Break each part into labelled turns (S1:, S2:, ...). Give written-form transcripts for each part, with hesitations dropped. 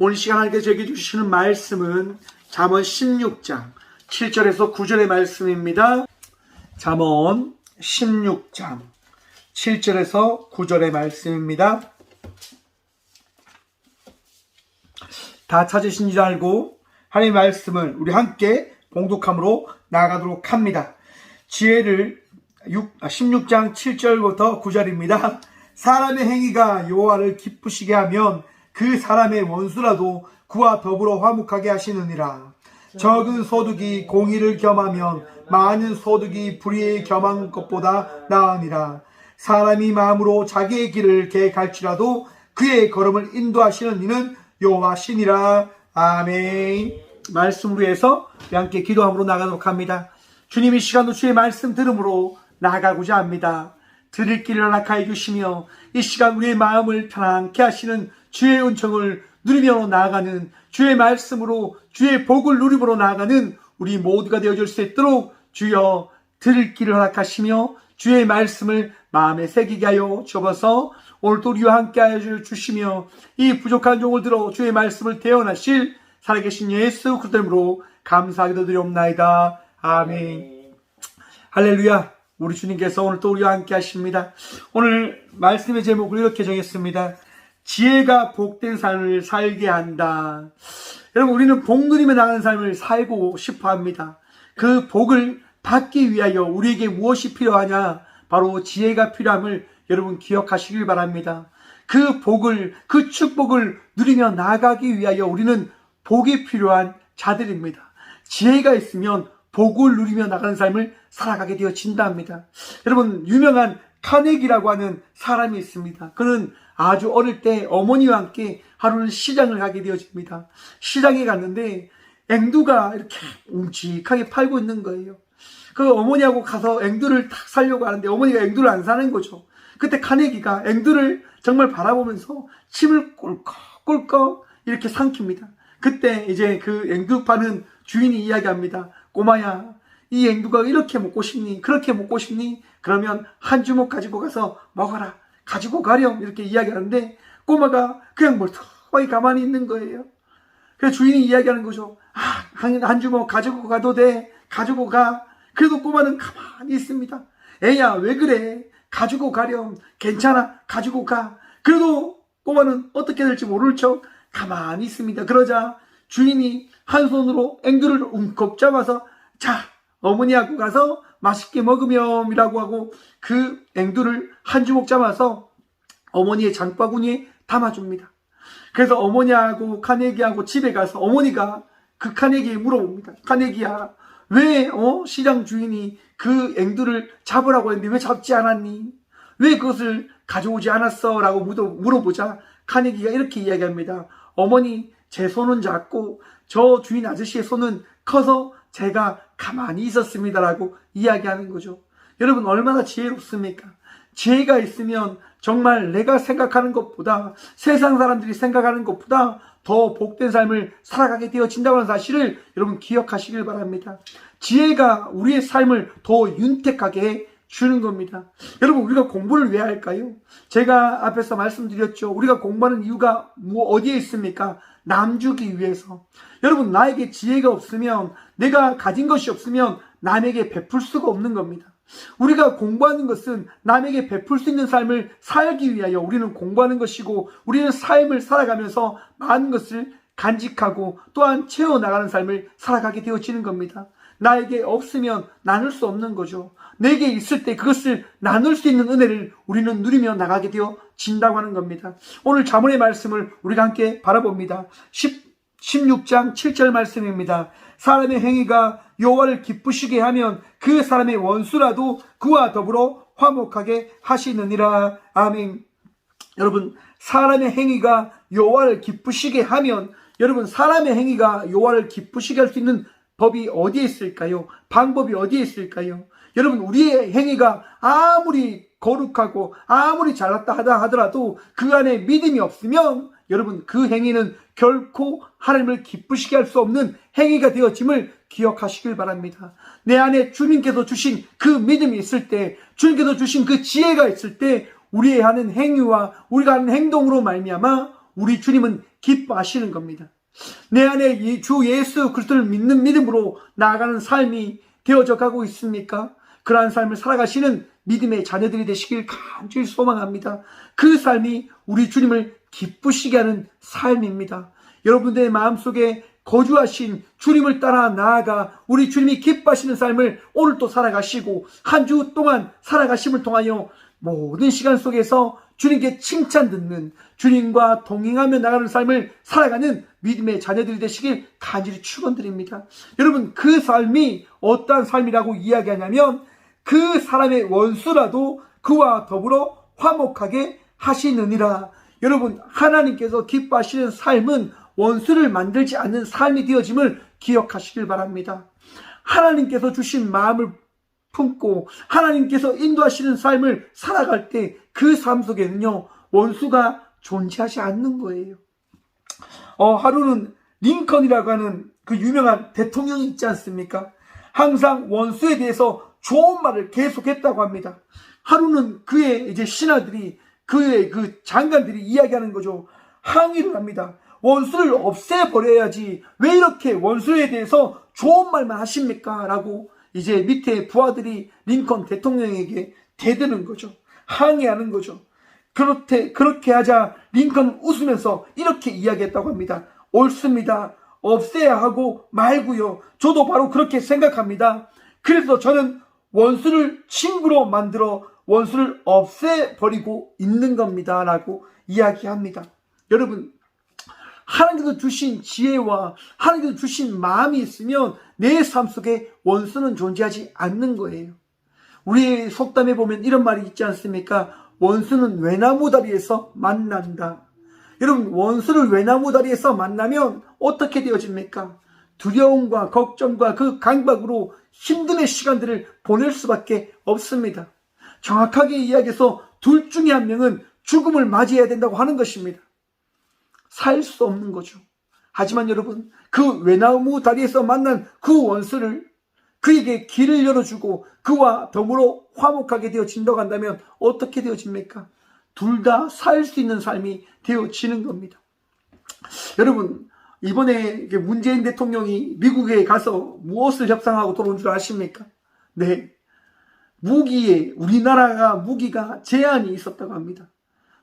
S1: 오늘 시간 하나님께서 저에게 주시는 말씀은 잠언 16장 7절에서 9절의 말씀입니다. 잠언 16장 7절에서 9절의 말씀입니다. 다 찾으신 줄 알고 하나님의 말씀을 우리 함께 봉독함으로 나아가도록 합니다. 지혜를 16장 7절부터 9절입니다. 사람의 행위가 여호와를 기쁘시게 하면 그 사람의 원수라도 그와 더불어 화목하게 하시느니라. 적은 소득이 공의를 겸하면 많은 소득이 불의에 겸한 것보다 나으니라. 사람이 마음으로 자기의 길을 계획할지라도 그의 걸음을 인도하시는 이는 여호와시니라. 아멘. 말씀으로 해서 함께 기도함으로 나가도록 합니다. 주님, 이 시간도 주의 말씀 들음으로 나아가고자 합니다. 드릴 길을 허락하여 주시며 이 시간 우리의 마음을 편안케 하시는 주의 은총을 누리며 나아가는, 주의 말씀으로 주의 복을 누림으로 나아가는 우리 모두가 되어줄 수 있도록 주여 드릴 길을 허락하시며 주의 말씀을 마음에 새기게 하여 주옵소서. 오늘도 우리와 함께 하여 주시며 이 부족한 종을 들어 주의 말씀을 대언하실 살아계신 예수 그리스도 이름으로 감사하기도 드리옵나이다. 아멘. 할렐루야. 우리 주님께서 오늘 또 우리와 함께 하십니다. 오늘 말씀의 제목을 이렇게 정했습니다. 지혜가 복된 삶을 살게 한다. 여러분, 우리는 복 누리며 나가는 삶을 살고 싶어 합니다. 그 복을 받기 위하여 우리에게 무엇이 필요하냐? 바로 지혜가 필요함을 여러분 기억하시길 바랍니다. 그 복을, 그 축복을 누리며 나아가기 위하여 우리는 복이 필요한 자들입니다. 지혜가 있으면 복을 누리며 나가는 삶을 살아가게 되어진답니다. 여러분, 유명한 카네기라고 하는 사람이 있습니다. 그는 아주 어릴 때 어머니와 함께 하루는 시장을 가게 되어집니다. 시장에 갔는데 앵두가 이렇게 움직하게 팔고 있는 거예요. 그 어머니하고 가서 앵두를 탁 사려고 하는데 어머니가 앵두를 안 사는 거죠. 그때 카네기가 앵두를 정말 바라보면서 침을 꿀꺽꿀꺽 이렇게 삼킵니다. 그때 이제 그 앵두 파는 주인이 이야기합니다. 꼬마야, 이 앵두가 이렇게 먹고 싶니? 그렇게 먹고 싶니? 그러면 한 주먹 가지고 가서 먹어라. 가지고 가렴. 이렇게 이야기하는데 꼬마가 그냥 멀쩡하게 가만히 있는 거예요. 그래서 주인이 이야기하는 거죠. 한 주먹 가지고 가도 돼. 가지고 가. 그래도 꼬마는 가만히 있습니다. 애야, 왜 그래? 가지고 가렴. 괜찮아. 가지고 가. 그래도 꼬마는 어떻게 될지 모를 척 가만히 있습니다. 그러자 주인이 한 손으로 앵두를 움컥 잡아서 자, 어머니하고 가서 맛있게 먹으렴이라고 하고 그 앵두를 한 주먹 잡아서 어머니의 장바구니에 담아줍니다. 그래서 어머니하고 카네기하고 집에 가서 어머니가 그 카네기에 물어봅니다. 카네기야, 왜 시장 주인이 그 앵두를 잡으라고 했는데 왜 잡지 않았니? 왜 그것을 가져오지 않았어? 라고 물어보자 카네기가 이렇게 이야기합니다. 어머니, 제 손은 작고 저 주인 아저씨의 손은 커서 제가 가만히 있었습니다라고 이야기하는 거죠. 여러분, 얼마나 지혜롭습니까? 지혜가 있으면 정말 내가 생각하는 것보다, 세상 사람들이 생각하는 것보다 더 복된 삶을 살아가게 되어진다고 하는 사실을 여러분 기억하시길 바랍니다. 지혜가 우리의 삶을 더 윤택하게 해 주는 겁니다. 여러분, 우리가 공부를 왜 할까요? 제가 앞에서 말씀드렸죠. 우리가 공부하는 이유가 어디에 있습니까? 남주기 위해서. 여러분, 나에게 지혜가 없으면, 내가 가진 것이 없으면 남에게 베풀 수가 없는 겁니다. 우리가 공부하는 것은 남에게 베풀 수 있는 삶을 살기 위하여 우리는 공부하는 것이고, 우리는 삶을 살아가면서 많은 것을 간직하고 또한 채워나가는 삶을 살아가게 되어지는 겁니다. 나에게 없으면 나눌 수 없는 거죠. 내게 있을 때 그것을 나눌 수 있는 은혜를 우리는 누리며 나가게 되어진다고 하는 겁니다. 오늘 잠언의 말씀을 우리가 함께 바라봅니다. 16장 7절 말씀입니다. 사람의 행위가 여호와를 기쁘시게 하면 그 사람의 원수라도 그와 더불어 화목하게 하시느니라. 아멘. 여러분, 사람의 행위가 여호와를 기쁘시게 하면, 여러분, 사람의 행위가 여호와를 기쁘시게 할 수 있는 법이 어디에 있을까요? 방법이 어디에 있을까요? 여러분, 우리의 행위가 아무리 거룩하고 아무리 잘났다 하더라도 그 안에 믿음이 없으면 여러분, 그 행위는 결코 하나님을 기쁘시게 할 수 없는 행위가 되어짐을 기억하시길 바랍니다. 내 안에 주님께서 주신 그 믿음이 있을 때, 주님께서 주신 그 지혜가 있을 때 우리의 하는 행위와 우리가 하는 행동으로 말미암아 우리 주님은 기뻐하시는 겁니다. 내 안에 이 주 예수 그리스도를 믿는 믿음으로 나아가는 삶이 되어져 가고 있습니까? 그러한 삶을 살아가시는 믿음의 자녀들이 되시길 간절히 소망합니다. 그 삶이 우리 주님을 기쁘시게 하는 삶입니다. 여러분들의 마음속에 거주하신 주님을 따라 나아가 우리 주님이 기뻐하시는 삶을 오늘 또 살아가시고 한 주 동안 살아가심을 통하여 모든 시간 속에서 주님께 칭찬 듣는, 주님과 동행하며 나가는 삶을 살아가는 믿음의 자녀들이 되시길 간절히 축원드립니다. 여러분, 그 삶이 어떠한 삶이라고 이야기하냐면 그 사람의 원수라도 그와 더불어 화목하게 하시느니라. 여러분, 하나님께서 기뻐하시는 삶은 원수를 만들지 않는 삶이 되어짐을 기억하시길 바랍니다. 하나님께서 주신 마음을 품고 하나님께서 인도하시는 삶을 살아갈 때 그 삶 속에는요, 원수가 존재하지 않는 거예요. 하루는 링컨이라고 하는 그 유명한 대통령이 있지 않습니까? 항상 원수에 대해서 좋은 말을 계속했다고 합니다. 하루는 그의 이제 신하들이, 그의 그 장관들이 이야기하는 거죠. 항의를 합니다. 원수를 없애버려야지 왜 이렇게 원수에 대해서 좋은 말만 하십니까? 라고 이제 밑에 부하들이 링컨 대통령에게 대드는 거죠. 항의하는 거죠. 그렇게 하자 링컨은 웃으면서 이렇게 이야기했다고 합니다. 옳습니다. 없애야 하고 말고요. 저도 바로 그렇게 생각합니다. 그래서 저는 원수를 친구로 만들어 원수를 없애버리고 있는 겁니다. 라고 이야기합니다. 여러분, 하나님께서 주신 지혜와 하나님께서 주신 마음이 있으면 내 삶 속에 원수는 존재하지 않는 거예요. 우리 속담에 보면 이런 말이 있지 않습니까? 원수는 외나무 다리에서 만난다. 여러분, 원수를 외나무 다리에서 만나면 어떻게 되어집니까? 두려움과 걱정과 그 강박으로 힘듦의 시간들을 보낼 수밖에 없습니다. 정확하게 이야기해서 둘 중에 한 명은 죽음을 맞이해야 된다고 하는 것입니다. 살 수 없는 거죠. 하지만 여러분, 그 외나무 다리에서 만난 그 원수를 그에게 길을 열어주고 그와 더불어 화목하게 되어진다고 한다면 어떻게 되어집니까? 둘 다 살 수 있는 삶이 되어지는 겁니다. 여러분, 이번에 문재인 대통령이 미국에 가서 무엇을 협상하고 돌아온 줄 아십니까? 네, 우리나라가 무기가 제한이 있었다고 합니다.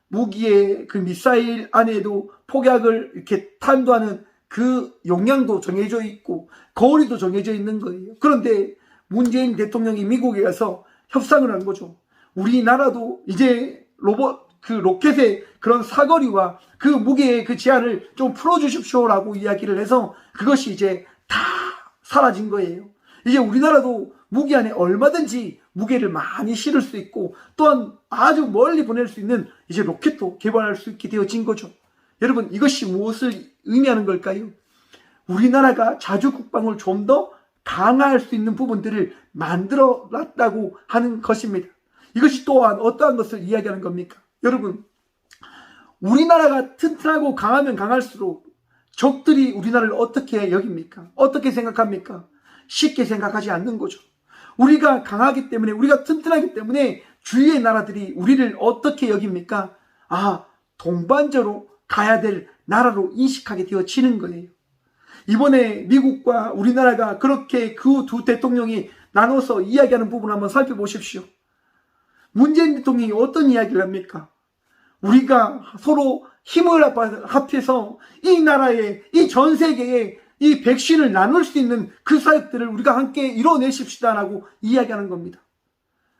S1: 무기의 그 미사일 안에도 폭약을 이렇게 탄도하는 그 용량도 정해져 있고 거리도 정해져 있는 거예요. 그런데 문재인 대통령이 미국에 가서 협상을 한 거죠. 우리나라도 이제 로켓의 그런 사거리와 그 무게의 그 제한을 좀 풀어주십시오라고 이야기를 해서 그것이 이제 다 사라진 거예요. 이제 우리나라도 무기 안에 얼마든지 무게를 많이 실을 수 있고 또한 아주 멀리 보낼 수 있는 이제 로켓도 개발할 수 있게 되어진 거죠. 여러분, 이것이 무엇을 의미하는 걸까요? 우리나라가 자주 국방을 좀 더 강화할 수 있는 부분들을 만들어 놨다고 하는 것입니다. 이것이 또한 어떠한 것을 이야기하는 겁니까? 여러분, 우리나라가 튼튼하고 강하면 강할수록 적들이 우리나라를 어떻게 여깁니까? 어떻게 생각합니까? 쉽게 생각하지 않는 거죠. 우리가 강하기 때문에, 우리가 튼튼하기 때문에 주위의 나라들이 우리를 어떻게 여깁니까? 동반자로 가야 될 나라로 인식하게 되어지는 거예요. 이번에 미국과 우리나라가 그렇게 그 두 대통령이 나눠서 이야기하는 부분을 한번 살펴보십시오. 문재인 대통령이 어떤 이야기를 합니까? 우리가 서로 힘을 합해서 이 나라에, 이 전 세계에 이 백신을 나눌 수 있는 그 사역들을 우리가 함께 이뤄내십시다라고 이야기하는 겁니다.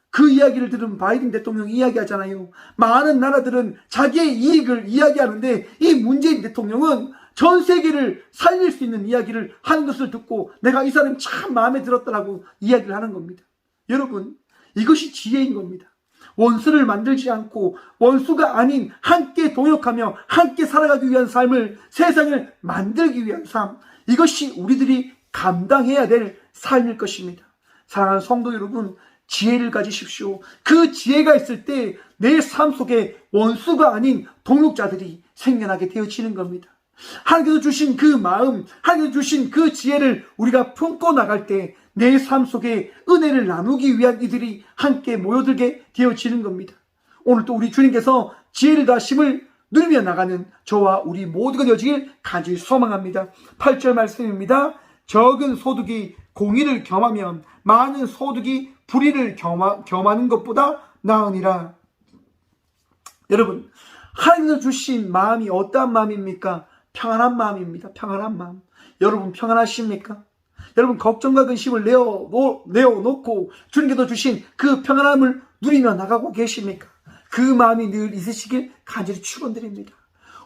S1: 그 이야기를 들은 바이든 대통령이 이야기하잖아요. 많은 나라들은 자기의 이익을 이야기하는데 이 문재인 대통령은 전 세계를 살릴 수 있는 이야기를 하는 것을 듣고 내가 이 사람이 참 마음에 들었다라고 이야기를 하는 겁니다. 여러분, 이것이 지혜인 겁니다. 원수를 만들지 않고 원수가 아닌 함께 동역하며 함께 살아가기 위한 삶을, 세상을 만들기 위한 삶, 이것이 우리들이 감당해야 될 삶일 것입니다. 사랑하는 성도 여러분, 지혜를 가지십시오. 그 지혜가 있을 때 내 삶 속에 원수가 아닌 동역자들이 생겨나게 되어지는 겁니다. 하나님께서 주신 그 마음, 하나님께서 주신 그 지혜를 우리가 품고 나갈 때 내 삶 속에 은혜를 나누기 위한 이들이 함께 모여들게 되어지는 겁니다. 오늘 또 우리 주님께서 지혜를 다심을 누리며 나가는 저와 우리 모두가 되어지길 간절히 소망합니다. 8절 말씀입니다. 적은 소득이 공의를 겸하면 많은 소득이 불의를 겸하는 것보다 나으니라. 여러분, 하나님께서 주신 마음이 어떠한 마음입니까? 평안한 마음입니다. 평안한 마음. 여러분 평안하십니까? 여러분 걱정과 근심을 내어놓고 주님께서 주신 그 평안함을 누리며 나가고 계십니까? 그 마음이 늘 있으시길 간절히 축원드립니다.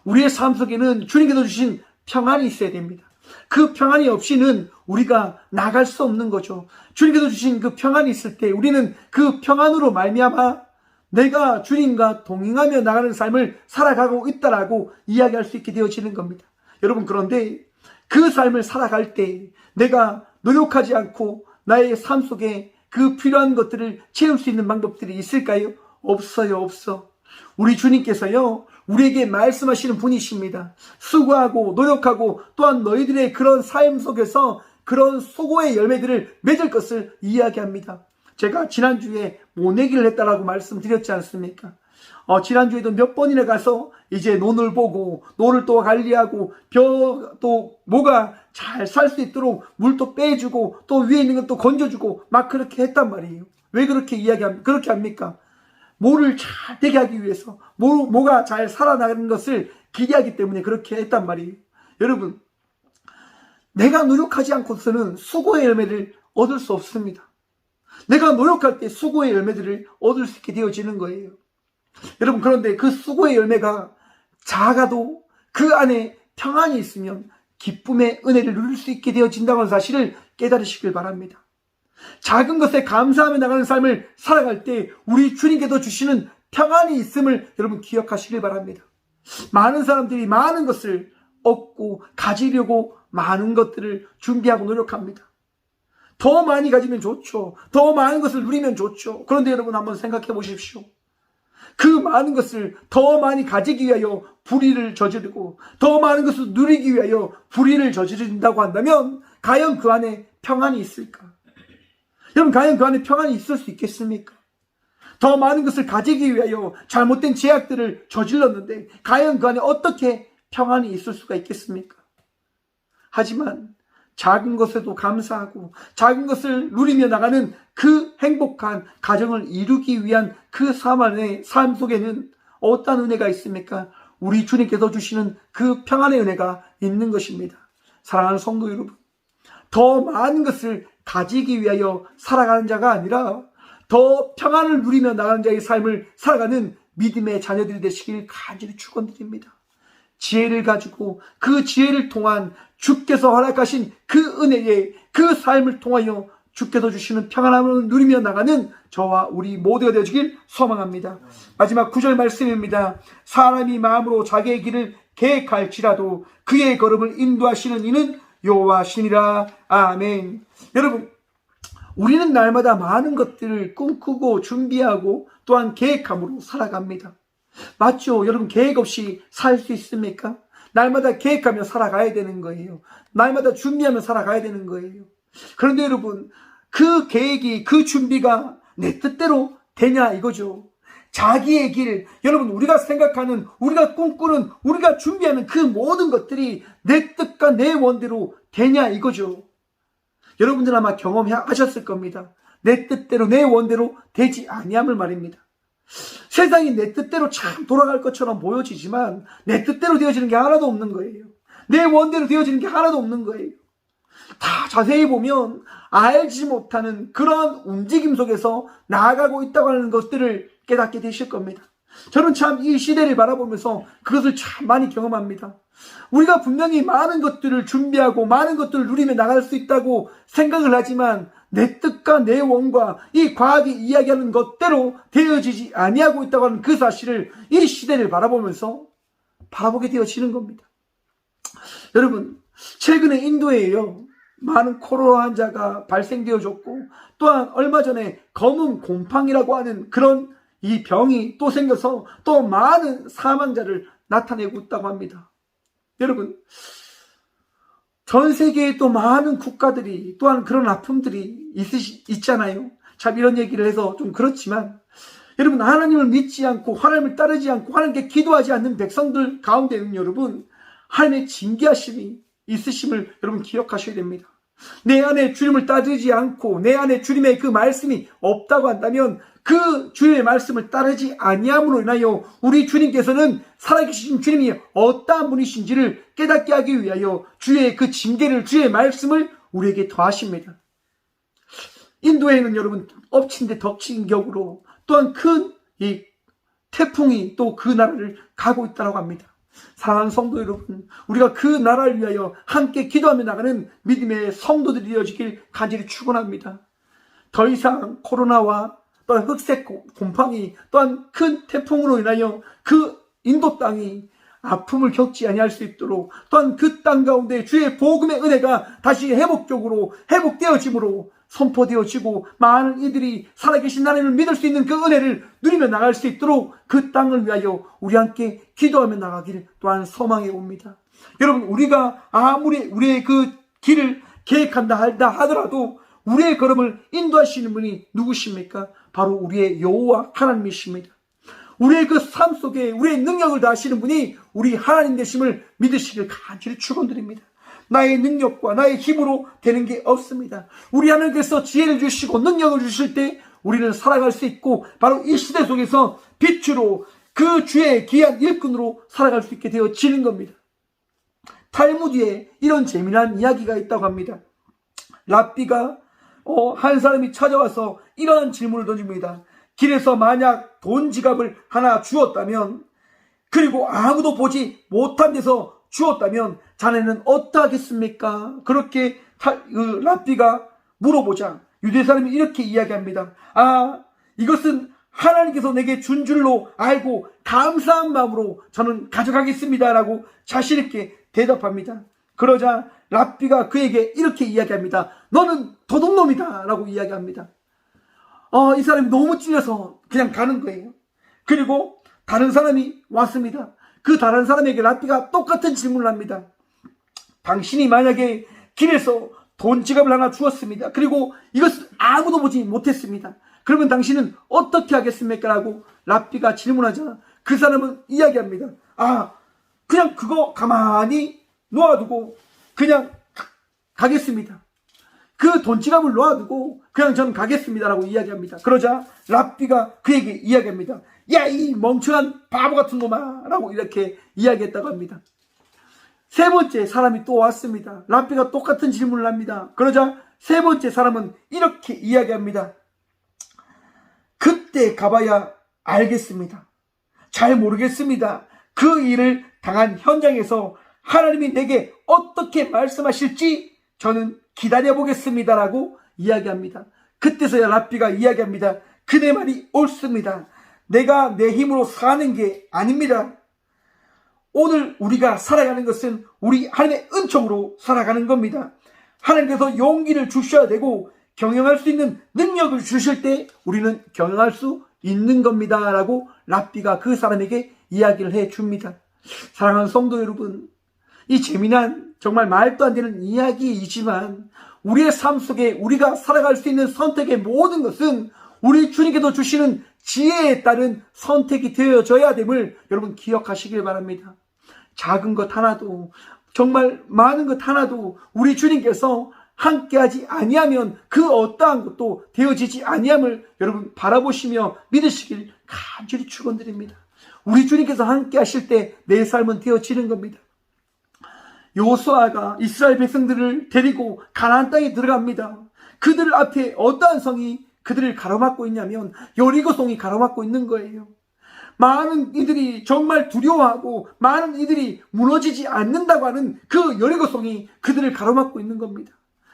S1: 우리의 삶 속에는 주님께서 주신 평안이 있어야 됩니다. 그 평안이 없이는 우리가 나갈 수 없는 거죠. 주님께서 주신 그 평안이 있을 때 우리는 그 평안으로 말미암아 내가 주님과 동행하며 나가는 삶을 살아가고 있다라고 이야기할 수 있게 되어지는 겁니다. 여러분, 그런데 그 삶을 살아갈 때 내가 노력하지 않고 나의 삶 속에 그 필요한 것들을 채울 수 있는 방법들이 있을까요? 없어요. 없어. 우리 주님께서요, 우리에게 말씀하시는 분이십니다. 수고하고 노력하고 또한 너희들의 그런 삶 속에서 그런 수고의 열매들을 맺을 것을 이야기합니다. 제가 지난주에 모내기를 했다라고 말씀드렸지 않습니까? 지난주에도 몇 번이나 가서 이제 논을 보고 노를 또 관리하고 또 뭐가 잘 살 수 있도록 물도 빼주고 또 위에 있는 것도 건져주고 막 그렇게 했단 말이에요. 왜 그렇게 그렇게 합니까? 뭐를 잘 되게 하기 위해서 뭐가 잘 살아나가는 것을 기대하기 때문에 그렇게 했단 말이에요. 여러분, 내가 노력하지 않고서는 수고의 열매를 얻을 수 없습니다. 내가 노력할 때 수고의 열매들을 얻을 수 있게 되어지는 거예요. 여러분, 그런데 그 수고의 열매가 작아도 그 안에 평안이 있으면 기쁨의 은혜를 누릴 수 있게 되어진다는 사실을 깨달으시길 바랍니다. 작은 것에 감사하며 나가는 삶을 살아갈 때 우리 주님께서 주시는 평안이 있음을 여러분 기억하시길 바랍니다. 많은 사람들이 많은 것을 얻고 가지려고 많은 것들을 준비하고 노력합니다. 더 많이 가지면 좋죠. 더 많은 것을 누리면 좋죠. 그런데 여러분 한번 생각해 보십시오. 그 많은 것을 더 많이 가지기 위하여 불의를 저지르고 더 많은 것을 누리기 위하여 불의를 저지른다고 한다면 과연 그 안에 평안이 있을까? 여러분, 과연 그 안에 평안이 있을 수 있겠습니까? 더 많은 것을 가지기 위하여 잘못된 제약들을 저질렀는데 과연 그 안에 어떻게 평안이 있을 수가 있겠습니까? 하지만 작은 것에도 감사하고 작은 것을 누리며 나가는 그 행복한 가정을 이루기 위한 그 삶 속에는 어떤 은혜가 있습니까? 우리 주님께서 주시는 그 평안의 은혜가 있는 것입니다. 사랑하는 성도 여러분, 더 많은 것을 가지기 위하여 살아가는 자가 아니라 더 평안을 누리며 나가는 자의 삶을 살아가는 믿음의 자녀들이 되시길 간절히 축원드립니다. 지혜를 가지고 그 지혜를 통한 주께서 허락하신 그 은혜의 그 삶을 통하여 주께서 주시는 평안함을 누리며 나가는 저와 우리 모두가 되어주길 소망합니다. 마지막 9절 말씀입니다. 사람이 마음으로 자기의 길을 계획할지라도 그의 걸음을 인도하시는 이는 여호와시니라. 아멘. 여러분, 우리는 날마다 많은 것들을 꿈꾸고 준비하고 또한 계획함으로 살아갑니다. 맞죠? 여러분, 계획 없이 살 수 있습니까? 날마다 계획하며 살아가야 되는 거예요. 날마다 준비하며 살아가야 되는 거예요. 그런데 여러분, 그 계획이, 그 준비가 내 뜻대로 되냐 이거죠. 자기의 길, 여러분, 우리가 생각하는, 우리가 꿈꾸는, 우리가 준비하는 그 모든 것들이 내 뜻과 내 원대로 되냐 이거죠. 여러분들 아마 경험하셨을 겁니다. 내 뜻대로 내 원대로 되지 아니함을 말입니다. 세상이 내 뜻대로 참 돌아갈 것처럼 보여지지만 내 뜻대로 되어지는 게 하나도 없는 거예요. 내 원대로 되어지는 게 하나도 없는 거예요. 다 자세히 보면 알지 못하는 그런 움직임 속에서 나아가고 있다고 하는 것들을 깨닫게 되실 겁니다. 저는 참 이 시대를 바라보면서 그것을 참 많이 경험합니다. 우리가 분명히 많은 것들을 준비하고 많은 것들을 누리며 나갈 수 있다고 생각을 하지만 내 뜻과 내 원과 이 과학이 이야기하는 것대로 되어지지 아니하고 있다고 하는 그 사실을 이 시대를 바라보면서 바라보게 되어지는 겁니다. 여러분, 최근에 인도에요, 많은 코로나 환자가 발생되어졌고 또한 얼마 전에 검은 곰팡이라고 하는 그런 이 병이 또 생겨서 또 많은 사망자를 나타내고 있다고 합니다. 여러분, 전 세계에 또 많은 국가들이 또한 그런 아픔들이 있잖아요. 참 이런 얘기를 해서 좀 그렇지만 여러분, 하나님을 믿지 않고 하나님을 따르지 않고 하나님께 기도하지 않는 백성들 가운데는 여러분, 하나님의 징계하심이 있으심을 여러분 기억하셔야 됩니다. 내 안에 주님을 따르지 않고 내 안에 주님의 그 말씀이 없다고 한다면 그 주님의 말씀을 따르지 아니함으로 인하여 우리 주님께서는 살아계신 주님이 어떠한 분이신지를 깨닫게 하기 위하여 주의 그 징계를, 주의 말씀을 우리에게 더하십니다. 인도에는 여러분 엎친 데 덮친 격으로 또한 큰 이 태풍이 또 그 나라를 가고 있다고 합니다. 사랑하는 성도 여러분, 우리가 그 나라를 위하여 함께 기도하며 나가는 믿음의 성도들이 되어지길 간절히 축원합니다. 더 이상 코로나와 또한 흑색 곰팡이 또한 큰 태풍으로 인하여 그 인도 땅이 아픔을 겪지 아니할 수 있도록, 또한 그 땅 가운데 주의 복음의 은혜가 다시 회복적으로 회복되어짐으로 선포되어지고 많은 이들이 살아계신 하나님을 믿을 수 있는 그 은혜를 누리며 나갈 수 있도록 그 땅을 위하여 우리 함께 기도하며 나가기를 또한 소망해 옵니다. 여러분, 우리가 아무리 우리의 그 길을 계획한다 하더라도 우리의 걸음을 인도하시는 분이 누구십니까? 바로 우리의 여호와 하나님이십니다. 우리의 그 삶 속에 우리의 능력을 다하시는 분이 우리 하나님 되심을 믿으시길 간절히 축원드립니다. 나의 능력과 나의 힘으로 되는 게 없습니다. 우리 하나님께서 지혜를 주시고 능력을 주실 때 우리는 살아갈 수 있고, 바로 이 시대 속에서 빛으로 그 주의 귀한 일꾼으로 살아갈 수 있게 되어지는 겁니다. 탈무드에 이런 재미난 이야기가 있다고 합니다. 랍비가 한 사람이 찾아와서 이러한 질문을 던집니다. 길에서 만약 돈 지갑을 하나 주었다면, 그리고 아무도 보지 못한 데서 주었다면 자네는 어떠하겠습니까? 그렇게 랍비가 물어보자 유대 사람이 이렇게 이야기합니다. 이것은 하나님께서 내게 준 줄로 알고 감사한 마음으로 저는 가져가겠습니다 라고 자신 있게 대답합니다. 그러자 랍비가 그에게 이렇게 이야기합니다. 너는 도둑놈이다 라고 이야기합니다. 이 사람이 너무 찔려서 그냥 가는 거예요. 그리고 다른 사람이 왔습니다. 그 다른 사람에게 랍비가 똑같은 질문을 합니다. 당신이 만약에 길에서 돈 지갑을 하나 주었습니다. 그리고 이것을 아무도 보지 못했습니다. 그러면 당신은 어떻게 하겠습니까? 라고 랍비가 질문하자 그 사람은 이야기합니다. 그냥 그거 가만히 놓아두고 그냥 가겠습니다. 그 돈 지갑을 놓아두고 그냥 저는 가겠습니다 라고 이야기합니다. 그러자 랍비가 그에게 이야기합니다. 야, 이 멍청한 바보 같은 놈아 라고 이렇게 이야기했다고 합니다. 세 번째 사람이 또 왔습니다. 랍비가 똑같은 질문을 합니다. 그러자 세 번째 사람은 이렇게 이야기합니다. 그때 가봐야 알겠습니다. 잘 모르겠습니다. 그 일을 당한 현장에서 하나님이 내게 어떻게 말씀하실지 저는 기다려보겠습니다 라고 이야기합니다. 그때서야 랍비가 이야기합니다. 그대 말이 옳습니다. 내가 내 힘으로 사는 게 아닙니다. 오늘 우리가 살아가는 것은 우리 하나님의 은총으로 살아가는 겁니다. 하나님께서 용기를 주셔야 되고 경영할 수 있는 능력을 주실 때 우리는 경영할 수 있는 겁니다 라고 랍비가 그 사람에게 이야기를 해줍니다. 사랑하는 성도 여러분, 이 재미난 정말 말도 안 되는 이야기이지만 우리의 삶 속에 우리가 살아갈 수 있는 선택의 모든 것은 우리 주님께서 주시는 지혜에 따른 선택이 되어져야 됨을 여러분 기억하시길 바랍니다. 작은 것 하나도, 정말 많은 것 하나도 우리 주님께서 함께하지 아니하면 그 어떠한 것도 되어지지 아니함을 여러분 바라보시며 믿으시길 간절히 축원드립니다. 우리 주님께서 함께하실 때 내 삶은 되어지는 겁니다. 여호수아가 이스라엘 백성들을 데리고 가나안 땅에 들어갑니다. 그들 앞에 어떠한 성이 그들을 가로막고 있냐면 여리고성이 가로막고 있는 거예요. 많은 이들이 정말 두려워하고 많은 이들이 무너지지 않는다고 하는 그 여리고성이 그들을 가로막고 있는 겁니다.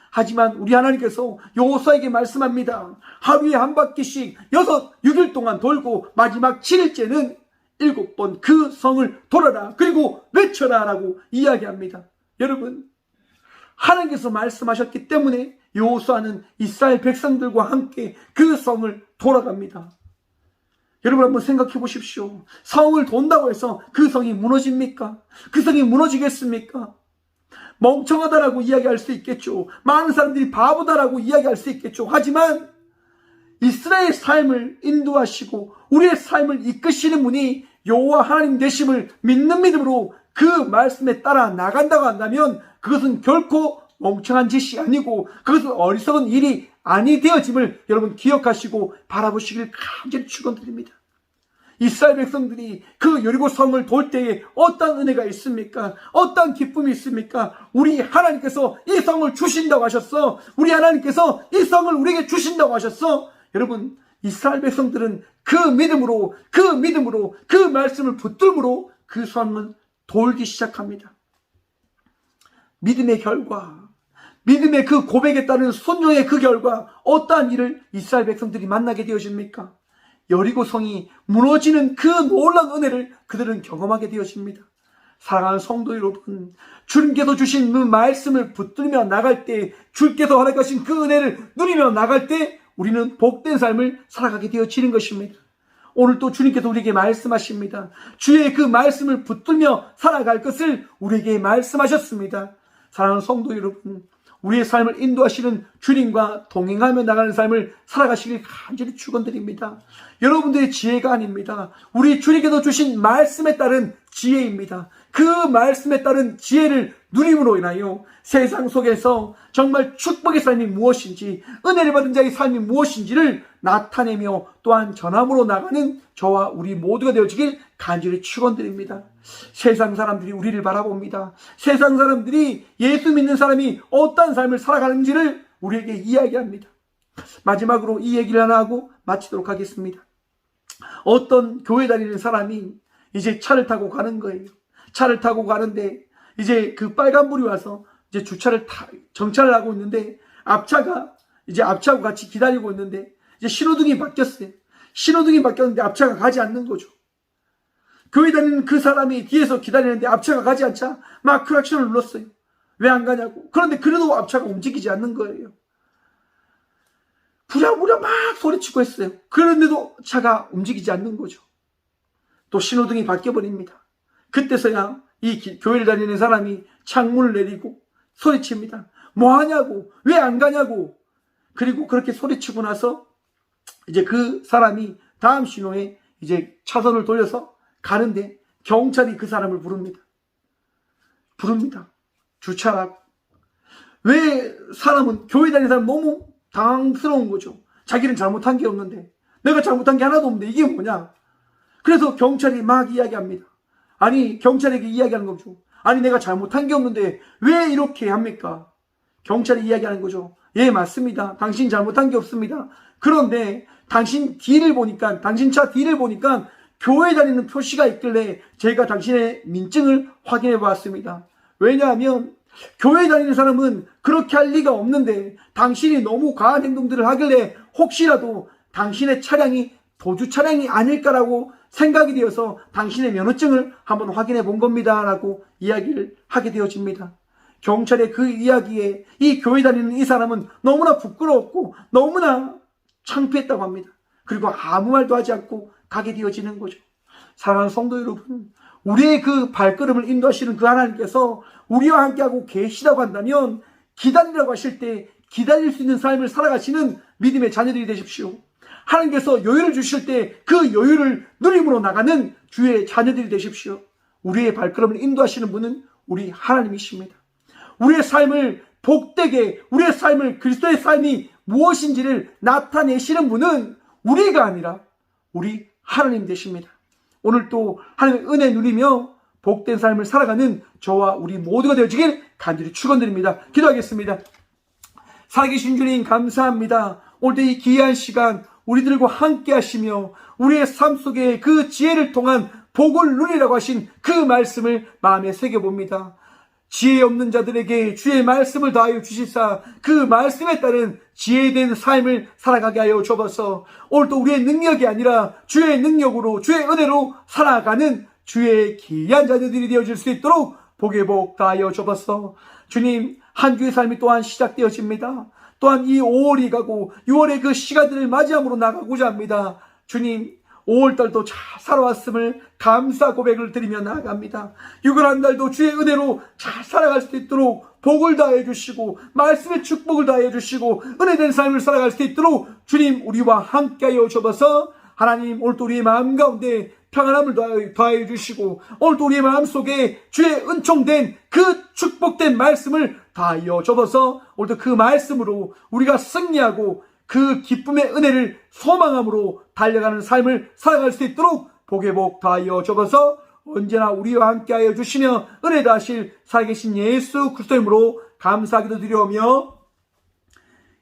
S1: 하지만 우리 하나님께서 여호수아에게 말씀합니다. 하루에 한 바퀴씩 6일 동안 돌고 마지막 7일째는 7번 그 성을 돌아라 그리고 외쳐라 라고 이야기합니다. 여러분, 하나님께서 말씀하셨기 때문에 여호수아는 이스라엘 백성들과 함께 그 성을 돌아갑니다. 여러분 한번 생각해 보십시오. 성을 돈다고 해서 그 성이 무너집니까? 그 성이 무너지겠습니까? 멍청하다라고 이야기할 수 있겠죠. 많은 사람들이 바보다라고 이야기할 수 있겠죠. 하지만 이스라엘의 삶을 인도하시고 우리의 삶을 이끄시는 분이 여호와 하나님 되심을 믿는 믿음으로 그 말씀에 따라 나간다고 한다면 그것은 결코 멍청한 짓이 아니고 그것은 어리석은 일이 아니 되어짐을 여러분 기억하시고 바라보시길 간절히 축원드립니다. 이스라엘 백성들이 그 여리고 성을 돌 때에 어떤 은혜가 있습니까? 어떤 기쁨이 있습니까? 우리 하나님께서 이 성을 주신다고 하셨어. 우리 하나님께서 이 성을 우리에게 주신다고 하셨어. 여러분, 이스라엘 백성들은 그 믿음으로 그 말씀을 붙들므로 그 성은 돌기 시작합니다. 믿음의 결과, 믿음의 그 고백에 따른 순종의 그 결과 어떠한 일을 이스라엘 백성들이 만나게 되어집니까? 여리고 성이 무너지는 그 놀라운 은혜를 그들은 경험하게 되어집니다. 사랑하는 성도 여러분, 주님께서 주신 그 말씀을 붙들며 나갈 때, 주께서 허락하신 그 은혜를 누리며 나갈 때 우리는 복된 삶을 살아가게 되어지는 것입니다. 오늘 또 주님께서 우리에게 말씀하십니다. 주의 그 말씀을 붙들며 살아갈 것을 우리에게 말씀하셨습니다. 사랑하는 성도 여러분, 우리의 삶을 인도하시는 주님과 동행하며 나가는 삶을 살아가시길 간절히 축원드립니다. 여러분들의 지혜가 아닙니다. 우리 주님께서 주신 말씀에 따른 지혜입니다. 그 말씀에 따른 지혜를 누림으로 인하여 세상 속에서 정말 축복의 삶이 무엇인지, 은혜를 받은 자의 삶이 무엇인지를 나타내며 또한 전함으로 나가는 저와 우리 모두가 되어지길 간절히 축원드립니다. 세상 사람들이 우리를 바라봅니다. 세상 사람들이 예수 믿는 사람이 어떤 삶을 살아가는지를 우리에게 이야기합니다. 마지막으로 이 얘기를 하나 하고 마치도록 하겠습니다. 어떤 교회 다니는 사람이 이제 차를 타고 가는 거예요. 차를 타고 가는데 이제 그 빨간불이 와서 이제 정차를 하고 있는데 앞차하고 같이 기다리고 있는데 이제 신호등이 바뀌었어요. 신호등이 바뀌었는데 앞차가 가지 않는 거죠. 교회 다니는 그 사람이 뒤에서 기다리는데 앞차가 가지 않자 막 크락션을 눌렀어요. 왜 안 가냐고. 그런데 그래도 앞차가 움직이지 않는 거예요. 부랴부랴 막 소리치고 했어요. 그런데도 차가 움직이지 않는 거죠. 또 신호등이 바뀌어버립니다. 그때서야 이 교회를 다니는 사람이 창문을 내리고 소리칩니다. 뭐 하냐고, 왜 안 가냐고. 그리고 그렇게 소리치고 나서 이제 그 사람이 다음 신호에 이제 차선을 돌려서 가는데 경찰이 그 사람을 부릅니다. 주차하라고. 왜 사람은, 교회 다니는 사람 너무 당황스러운 거죠. 자기는 잘못한 게 없는데, 내가 잘못한 게 하나도 없는데 이게 뭐냐. 그래서 경찰이 막 이야기합니다. 아니, 경찰에게 이야기하는 거죠. 아니, 내가 잘못한 게 없는데 왜 이렇게 합니까? 경찰이 이야기하는 거죠. 예, 맞습니다. 당신 잘못한 게 없습니다. 그런데 당신 차 뒤를 보니까 교회 다니는 표시가 있길래 제가 당신의 민증을 확인해 보았습니다. 왜냐하면 교회 다니는 사람은 그렇게 할 리가 없는데 당신이 너무 과한 행동들을 하길래 혹시라도 당신의 차량이 도주 차량이 아닐까라고 생각이 되어서 당신의 면허증을 한번 확인해 본 겁니다. 라고 이야기를 하게 되어집니다. 경찰의 그 이야기에 이 교회 다니는 이 사람은 너무나 부끄러웠고 너무나 창피했다고 합니다. 그리고 아무 말도 하지 않고 가게 되어지는 거죠. 사랑하는 성도 여러분, 우리의 그 발걸음을 인도하시는 그 하나님께서 우리와 함께하고 계시다고 한다면 기다리라고 하실 때 기다릴 수 있는 삶을 살아가시는 믿음의 자녀들이 되십시오. 하나님께서 여유를 주실 때 그 여유를 누림으로 나가는 주의 자녀들이 되십시오. 우리의 발걸음을 인도하시는 분은 우리 하나님이십니다. 우리의 삶을 복되게, 우리의 삶을, 그리스도의 삶이 무엇인지를 나타내시는 분은 우리가 아니라 우리 하나님 되십니다. 오늘 또 하나님의 은혜 누리며 복된 삶을 살아가는 저와 우리 모두가 되어지길 간절히 축원드립니다. 기도하겠습니다. 살아계신 주님 감사합니다. 오늘도 이 귀한 시간 우리들과 함께 하시며 우리의 삶 속에 그 지혜를 통한 복을 누리라고 하신 그 말씀을 마음에 새겨봅니다. 지혜 없는 자들에게 주의 말씀을 다하여 주시사 그 말씀에 따른 지혜된 삶을 살아가게 하여 주옵소서. 오늘도 우리의 능력이 아니라 주의 능력으로, 주의 은혜로 살아가는 주의 귀한 자녀들이 되어질 수 있도록 복의 복 다하여 주옵소서. 주님, 한 주의 삶이 또한 시작되어집니다. 또한 이 5월이 가고 6월의 그 시간들을 맞이함으로 나가고자 합니다. 주님, 5월달도 잘 살아왔음을 감사 고백을 드리며 나아갑니다. 6월 한 달도 주의 은혜로 잘 살아갈 수 있도록 복을 다해 주시고 말씀의 축복을 다해 주시고 은혜된 삶을 살아갈 수 있도록 주님 우리와 함께하여 주셔서 하나님 오늘도 우리의 마음 가운데 평안함을 더하여 주시고 오늘도 우리의 마음속에 주의 은총된 그 축복된 말씀을 더하여 주셔서 오늘도 그 말씀으로 우리가 승리하고 그 기쁨의 은혜를 소망함으로 달려가는 삶을 살아갈 수 있도록 복의 복 더하여 주셔서 언제나 우리와 함께하여 주시며 은혜 다하실 살아계신 예수 그리스도의 이름으로 감사하기도 드려오며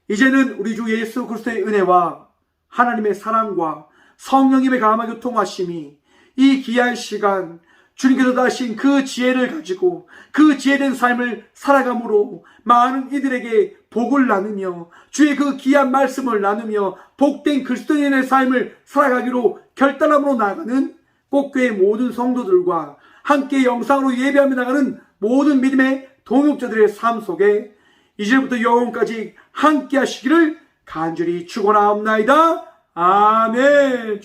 S1: 이제는 우리 주 예수 그리스도의 은혜와 하나님의 사랑과 성령님의 감화 교통하심이 이 귀한 시간 주님께서 다신 그 지혜를 가지고 그 지혜된 삶을 살아감으로 많은 이들에게 복을 나누며 주의 그 귀한 말씀을 나누며 복된 그리스도인의 삶을 살아가기로 결단함으로 나아가는 꽃교회 모든 성도들과 함께 영상으로 예배하며 나가는 모든 믿음의 동역자들의 삶 속에 이제부터 영원까지 함께 하시기를 간절히 축원하옵나이다. 아멘.